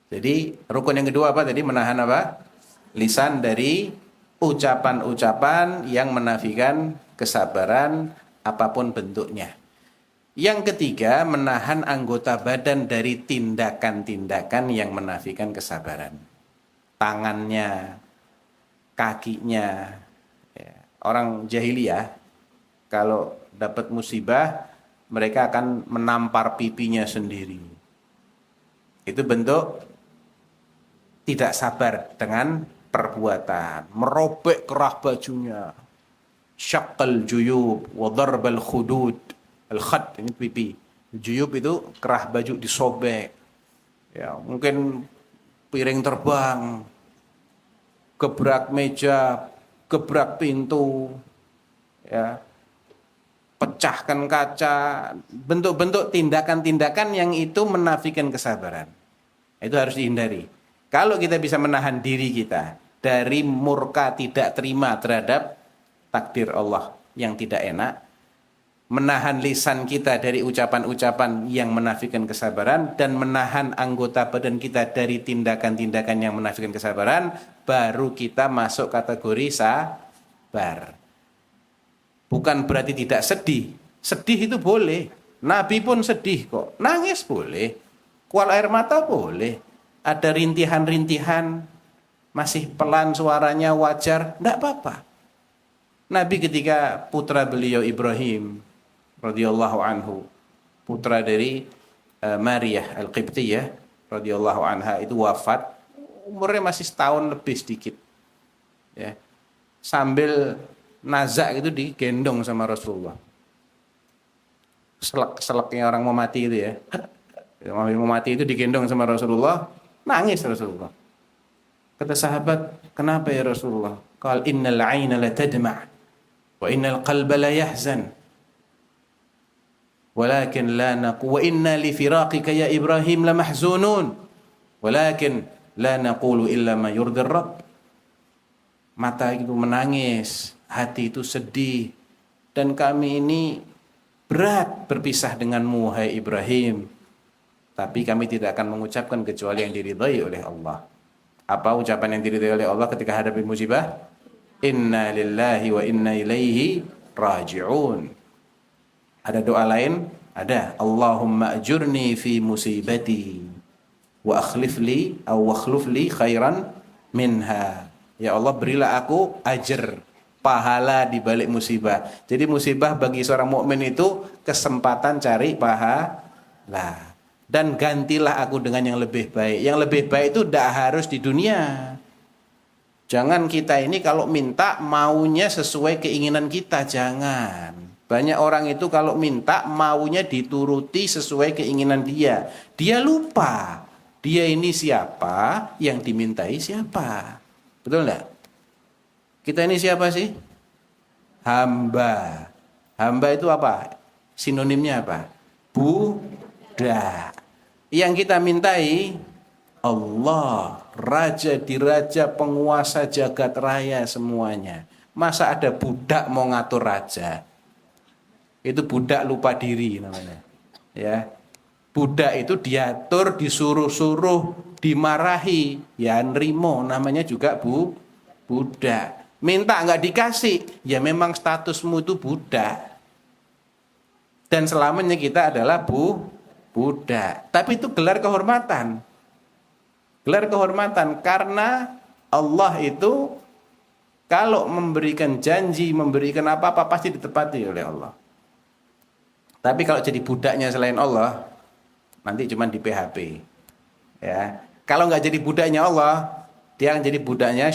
Jadi rukun yang kedua apa tadi? Menahan apa? Lisan dari ucapan-ucapan yang menafikan kesabaran apapun bentuknya. Yang ketiga, menahan anggota badan dari tindakan-tindakan yang menafikan kesabaran. Tangannya, kakinya. Orang jahiliyah, kalau dapat musibah, mereka akan menampar pipinya sendiri. Itu bentuk tidak sabar dengan perbuatan. Merobek kerah bajunya. Syaqqal juyub wa darbal khudud. Al-khad ini pipi. Juyub itu kerah baju disobek. Ya, mungkin piring terbang, gebrak meja, gebrak pintu, ya, pecahkan kaca, bentuk-bentuk tindakan-tindakan yang itu menafikan kesabaran. Itu harus dihindari. Kalau kita bisa menahan diri kita dari murka tidak terima terhadap takdir Allah yang tidak enak, menahan lisan kita dari ucapan-ucapan yang menafikan kesabaran, dan menahan anggota badan kita dari tindakan-tindakan yang menafikan kesabaran, baru kita masuk kategori sabar. Bukan berarti tidak sedih. Sedih itu boleh. Nabi pun sedih kok. Nangis boleh. Kual air mata boleh. Ada rintihan-rintihan, masih pelan suaranya, wajar, tidak apa-apa. Nabi ketika putra beliau Ibrahim radhiyallahu anhu, putra dari Maryah Al-Qibtiyah radhiyallahu anha, itu wafat, umurnya masih setahun lebih sedikit. Ya. Sambil nazak itu digendong sama Rasulullah. Selek-seleknya orang mau mati itu ya. Mau mati itu digendong sama Rasulullah, nangis Rasulullah. Kata sahabat, kenapa ya Rasulullah? Qal innal 'aina la tadma' wa innal qalba la yahzan. Walakin la naqu wa inna li firaqika ya Ibrahim la mahzunun. Walakin la naqulu illa ma yurdi Rabb. Mata itu menangis, hati itu sedih, dan kami ini berat berpisah denganmu hai Ibrahim. Tapi kami tidak akan mengucapkan kecuali yang diridhai oleh Allah. Apa ucapan yang diridhai oleh Allah ketika hadapi musibah? Inna lillahi wa inna ilaihi raji'un. Ada doa lain? Ada. Allahumma ajurni fi musibati wa akhlif li khairan minha. Ya Allah, berilah aku ajar, pahala di balik musibah. Jadi musibah bagi seorang mukmin itu kesempatan cari pahala. Dan gantilah aku dengan yang lebih baik. Yang lebih baik itu tidak harus di dunia. Jangan kita ini kalau minta maunya sesuai keinginan kita, jangan. Banyak orang itu kalau minta maunya dituruti sesuai keinginan dia. Dia lupa, dia ini siapa, yang dimintai siapa. Betul enggak? Kita ini siapa sih? Hamba. Hamba itu apa? Sinonimnya apa? Budak. Yang kita mintai Allah, raja di raja, penguasa jagat raya semuanya. Masa ada budak mau ngatur raja? Itu budak lupa diri namanya. Ya. Budak itu diatur, disuruh-suruh, dimarahi, ya nrimo, namanya juga budak. Minta nggak dikasih, ya memang statusmu itu budak. Dan selamanya kita adalah budak. Tapi itu gelar kehormatan. Gelar kehormatan karena Allah itu kalau memberikan janji, memberikan apa-apa pasti ditepati oleh Allah. Tapi kalau jadi budaknya selain Allah, nanti cuma di PHP. Ya. Kalau nggak jadi budaknya Allah, dia akan jadi budaknya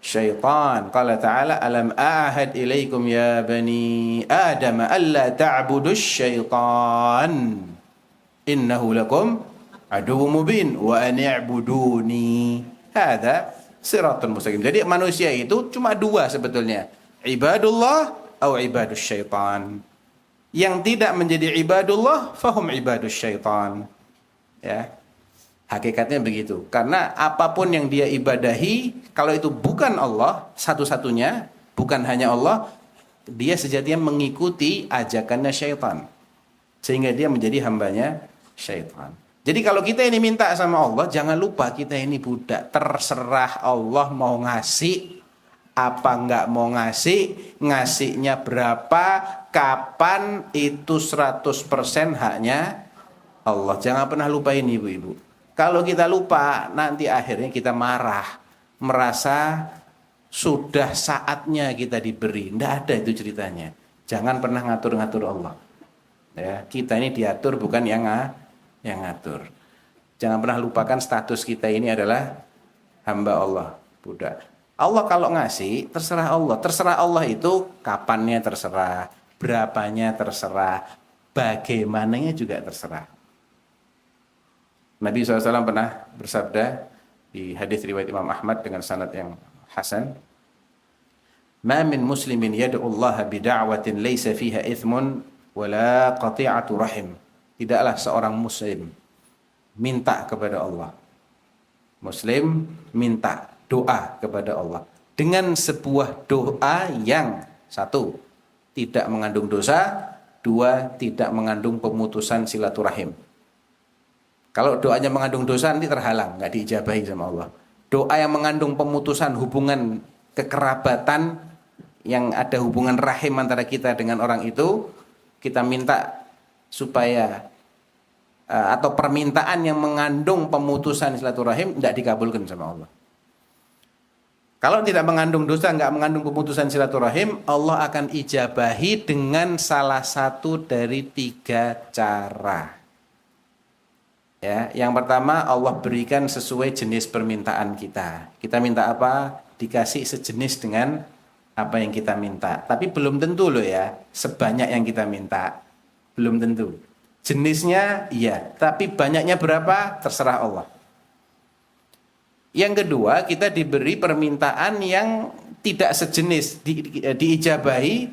syaitan. Qala ta'ala alam a'ahad ilaikum ya bani Adam alla ta'budus syaitan. Innahu lakum aduwwum mubin wa an i'buduni. Hadza siratal mustaqim. Jadi manusia itu cuma dua sebetulnya. Ibadullah atau ibadus syaitan. Yang tidak menjadi ibadullah fahum ibadus syaitan. Ya. Hakikatnya begitu. Karena apapun yang dia ibadahi, kalau itu bukan Allah satu-satunya, bukan hanya Allah, dia sejatinya mengikuti ajakannya syaitan. Sehingga dia menjadi hambanya syaitan. Jadi kalau kita ini minta sama Allah, jangan lupa kita ini budak. Terserah Allah mau ngasih apa enggak mau ngasih, ngasihnya berapa, kapan, itu 100% haknya Allah. Jangan pernah lupa ini ibu-ibu. Kalau kita lupa, nanti akhirnya kita marah, merasa sudah saatnya kita diberi. Tidak ada itu ceritanya. Jangan pernah ngatur-ngatur Allah. Ya, kita ini diatur bukan yang ngatur. Jangan pernah lupakan status kita ini adalah hamba Allah, budak. Allah kalau ngasih terserah Allah. Terserah Allah itu kapannya terserah, berapanya terserah, bagaimananya juga terserah. Nabi SAW pernah bersabda di hadis riwayat Imam Ahmad dengan sanad yang hasan, "Ma min muslimin yad'u Allah bida'watin laysa fiha ithmun wala qati'atu rahim." Tidaklah seorang muslim minta kepada Allah. Muslim minta doa kepada Allah dengan sebuah doa yang satu, tidak mengandung dosa, dua, tidak mengandung pemutusan silaturahim. Kalau doanya mengandung dosa nanti terhalang, nggak diijabahi sama Allah. Doa yang mengandung pemutusan hubungan kekerabatan, yang ada hubungan rahim antara kita dengan orang itu, kita minta supaya atau permintaan yang mengandung pemutusan silaturahim tidak dikabulkan sama Allah. Kalau tidak mengandung dosa, nggak mengandung pemutusan silaturahim, Allah akan ijabahi dengan salah satu dari 3 cara. Ya, yang pertama Allah berikan sesuai jenis permintaan kita. Kita minta apa? Dikasih sejenis dengan apa yang kita minta. Tapi belum tentu loh ya, sebanyak yang kita minta. Belum tentu. Jenisnya iya, tapi banyaknya berapa? Terserah Allah. Yang kedua, kita diberi permintaan yang tidak sejenis, diijabahi,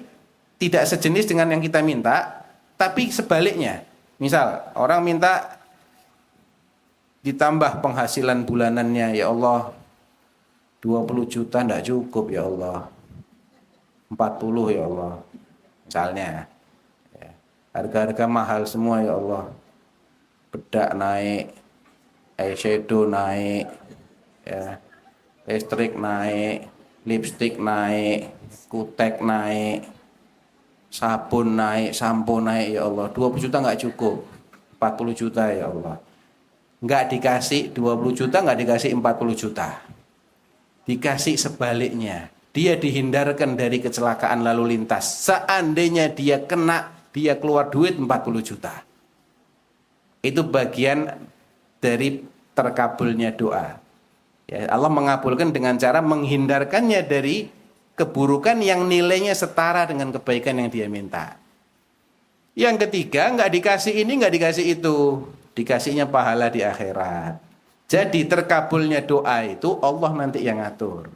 tidak sejenis dengan yang kita minta, tapi sebaliknya. Misal, orang minta ditambah penghasilan bulanannya, ya Allah 20 juta enggak cukup ya Allah, 40 ya Allah misalnya ya. Harga-harga mahal semua ya Allah, bedak naik, eyeshadow naik ya, listrik naik, lipstick naik, kutek naik, sabun naik, sampo naik ya Allah, 20 juta enggak cukup, 40 juta ya Allah. Enggak dikasih 20 juta, enggak dikasih 40 juta. Dikasih sebaliknya. Dia dihindarkan dari kecelakaan lalu lintas. Seandainya dia kena, dia keluar duit 40 juta. Itu bagian dari terkabulnya doa. Ya, Allah mengabulkan dengan cara menghindarkannya dari keburukan yang nilainya setara dengan kebaikan yang dia minta. Yang ketiga, nggak dikasih ini, nggak dikasih itu. Dikasihnya pahala di akhirat. Jadi terkabulnya doa itu Allah nanti yang ngatur.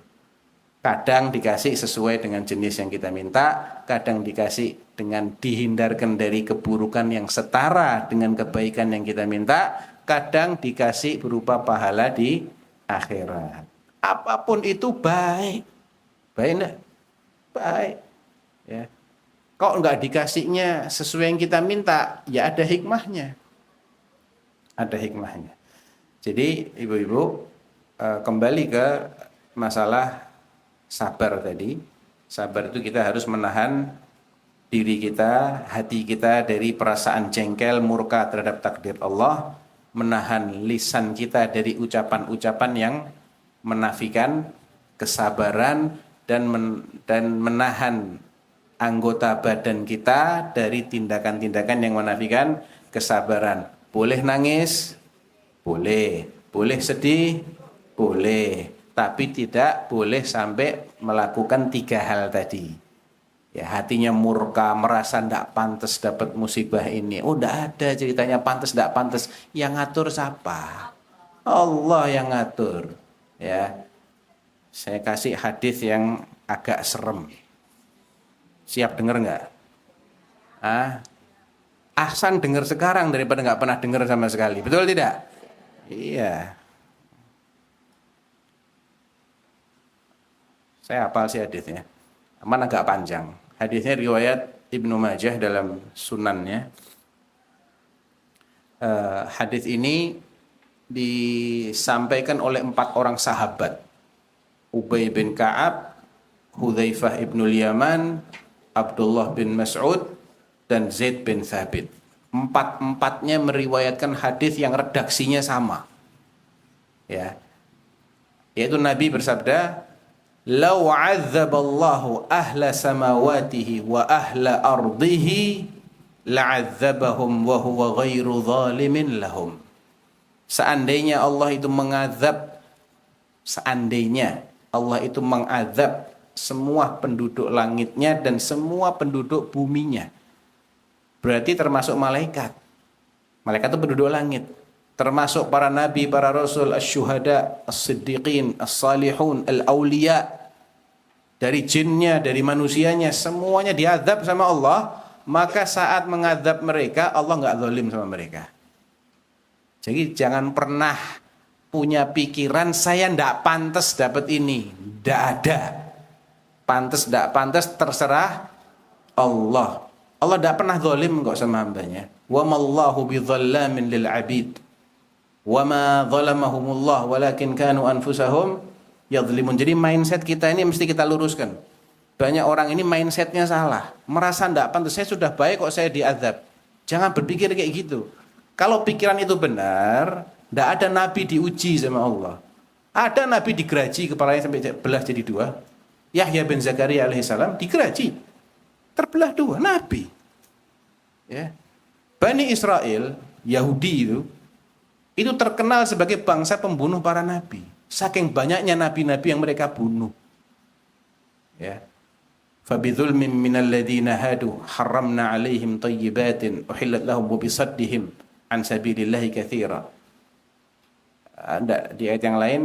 Kadang dikasih sesuai dengan jenis yang kita minta, kadang dikasih dengan dihindarkan dari keburukan yang setara dengan kebaikan yang kita minta, kadang dikasih berupa pahala di akhirat. Apapun itu baik. Baik enggak? Baik. Ya. Kok enggak dikasihnya sesuai yang kita minta, ya ada hikmahnya. Ada hikmahnya. Jadi ibu-ibu kembali ke masalah sabar tadi. Sabar itu kita harus menahan diri kita, hati kita dari perasaan jengkel, murka terhadap takdir Allah, menahan lisan kita dari ucapan-ucapan yang menafikan kesabaran dan menahan anggota badan kita dari tindakan-tindakan yang menafikan kesabaran. Boleh nangis? Boleh. Boleh sedih? Boleh. Tapi tidak boleh sampai melakukan 3 hal tadi. Ya, hatinya murka, merasa tidak pantas dapat musibah ini. Oh, tidak ada ceritanya pantas, tidak pantas. Yang ngatur siapa? Allah yang ngatur. Ya, saya kasih hadis yang agak serem. Siap dengar nggak? Ahsan dengar sekarang daripada nggak pernah dengar sama sekali. Betul tidak? Iya. Saya hafal sih hadisnya. Aman agak panjang. Hadisnya riwayat Ibnu Majah dalam sunannya. Hadis ini disampaikan oleh 4 orang sahabat. Ubay bin Ka'ab, Hudzaifah ibnul Yaman, Abdullah bin Mas'ud, dan Zaid bin Thabit. 4-empatnya meriwayatkan hadis yang redaksinya sama. Ya. Yaitu Nabi bersabda, "Lau 'azzaballahu ahla samawatihi wa ahla ardihi la'azzabahum wa huwa ghairu zalimin lahum." Seandainya Allah itu mengazab, seandainya Allah itu mengazab semua penduduk langitnya dan semua penduduk buminya. Berarti termasuk malaikat. Malaikat itu penduduk langit. Termasuk para nabi, para rasul, asy-syuhada, as-siddiqin, as-salihun, al-awliya. Dari jinnya, dari manusianya, semuanya diazab sama Allah. Maka saat mengazab mereka, Allah nggak zalim sama mereka. Jadi jangan pernah punya pikiran saya ndak pantas dapat ini. Ndak ada. Pantas ndak pantas terserah Allah. Allah ndak pernah zalim kok sama hambanya. Wa mallahu bidzallamin lil abid. Wa ma zalamahumullah walakin kanu anfusahum yadzlimun. Jadi mindset kita ini mesti kita luruskan. Banyak orang ini mindsetnya salah. Merasa ndak pantas, saya sudah baik kok saya diazab. Jangan berpikir kayak gitu. Kalau pikiran itu benar, ndak ada nabi diuji sama Allah. Ada nabi digeraji kepalanya sampai belah jadi 2. Yahya bin Zakaria alaihissalam digeraji, terbelah 2, nabi. Ya. Bani Israel, Yahudi itu terkenal sebagai bangsa pembunuh para nabi. Saking banyaknya nabi-nabi yang mereka bunuh. Ya. Fabidzulmin minal ladzina hadu harramna 'alaihim thayyibatin uhillat lahum wa bisaddihim an sabilillahi katsira. Ada di ayat yang lain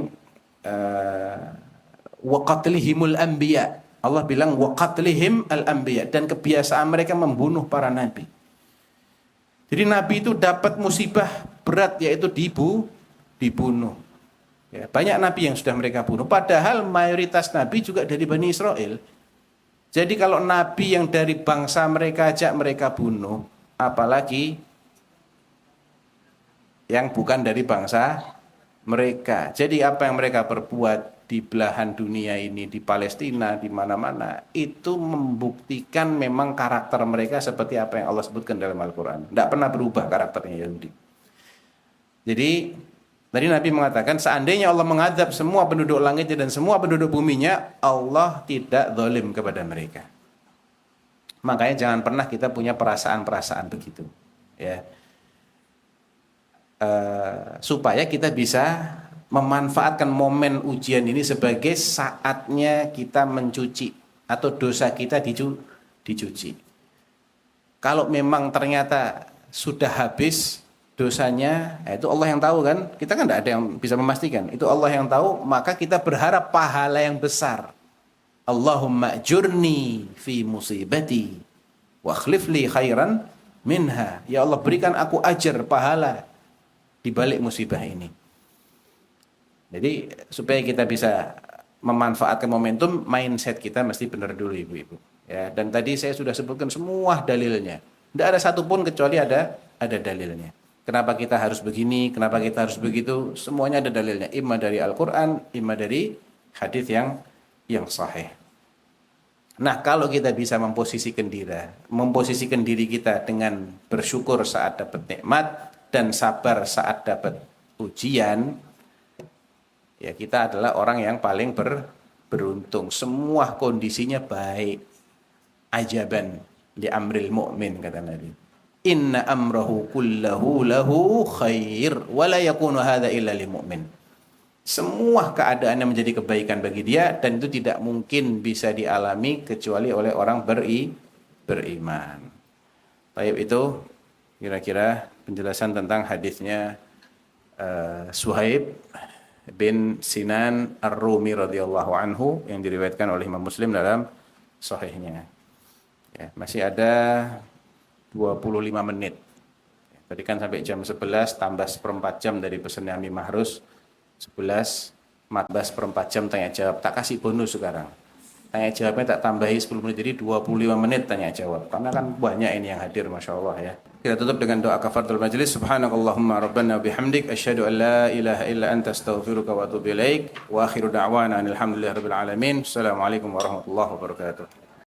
wa qatlihimul anbiya. Allah bilang wa qatlihim al anbiya, dan kebiasaan mereka membunuh para nabi. Jadi nabi itu dapat musibah berat, yaitu dibunuh. Ya, banyak nabi yang sudah mereka bunuh, padahal mayoritas nabi juga dari Bani Israel. Jadi kalau nabi yang dari bangsa mereka ajak mereka bunuh, apalagi yang bukan dari bangsa mereka. Jadi apa yang mereka perbuat di belahan dunia ini, di Palestina, di mana-mana, itu membuktikan memang karakter mereka seperti apa yang Allah sebutkan dalam Al-Quran. Tidak pernah berubah karakternya Yahudi. Jadi tadi Nabi mengatakan, seandainya Allah mengazab semua penduduk langitnya dan semua penduduk buminya, Allah tidak zalim kepada mereka. Makanya jangan pernah kita punya perasaan-perasaan begitu. Ya. Supaya kita bisa memanfaatkan momen ujian ini sebagai saatnya kita mencuci atau dosa kita dicuci. Kalau memang ternyata sudah habis dosanya, itu Allah yang tahu kan? Kita kan tidak ada yang bisa memastikan. Itu Allah yang tahu, maka kita berharap pahala yang besar. Allahumma ajurni fi musibati wa akhlif li khairan minha. Ya Allah, berikan aku ajar, pahala di balik musibah ini. Jadi supaya kita bisa memanfaatkan momentum, mindset kita mesti benar dulu ibu-ibu. Ya, dan tadi saya sudah sebutkan semua dalilnya. Tidak ada satupun kecuali ada dalilnya. Kenapa kita harus begini, kenapa kita harus begitu, semuanya ada dalilnya. Imma dari Al-Quran, imma dari hadis yang sahih. Nah, kalau kita bisa memposisikan diri kita dengan bersyukur saat dapat nikmat dan sabar saat dapat ujian, ya kita adalah orang yang paling beruntung. Semua kondisinya baik. Ajaban li amril mu'min, kata Nabi. Inna amrahu kullahu lahu khair wa la yakunu hadza illa lil mu'min. Semua keadaannya menjadi kebaikan bagi dia dan itu tidak mungkin bisa dialami kecuali oleh orang beriman. Baik, itu kira-kira penjelasan tentang hadisnya Suhaib bin Sinan Ar-Rumi radhiyallahu anhu yang diriwayatkan oleh Imam Muslim dalam sahihnya. Ya, masih ada 25 menit. Tadi kan sampai jam 11 tambah seperempat jam dari pesannya Ami Mahrus. 11, 14 seperempat jam tanya jawab. Tak kasih bonus sekarang. Tanya jawabnya tak tambahi 10 menit, jadi 25 menit tanya jawab. Karena kan banyak ini yang hadir, Masya Allah ya. Kita tutup dengan doa kafaratul majlis. Subhanakallahumma rabbana bihamdik. Asyhadu an la ilaha illa anta astaghfiruka wa atubu ilaik. Wa akhiru da'wana alhamdulillahi rabbil alamin. Assalamualaikum warahmatullahi wabarakatuh.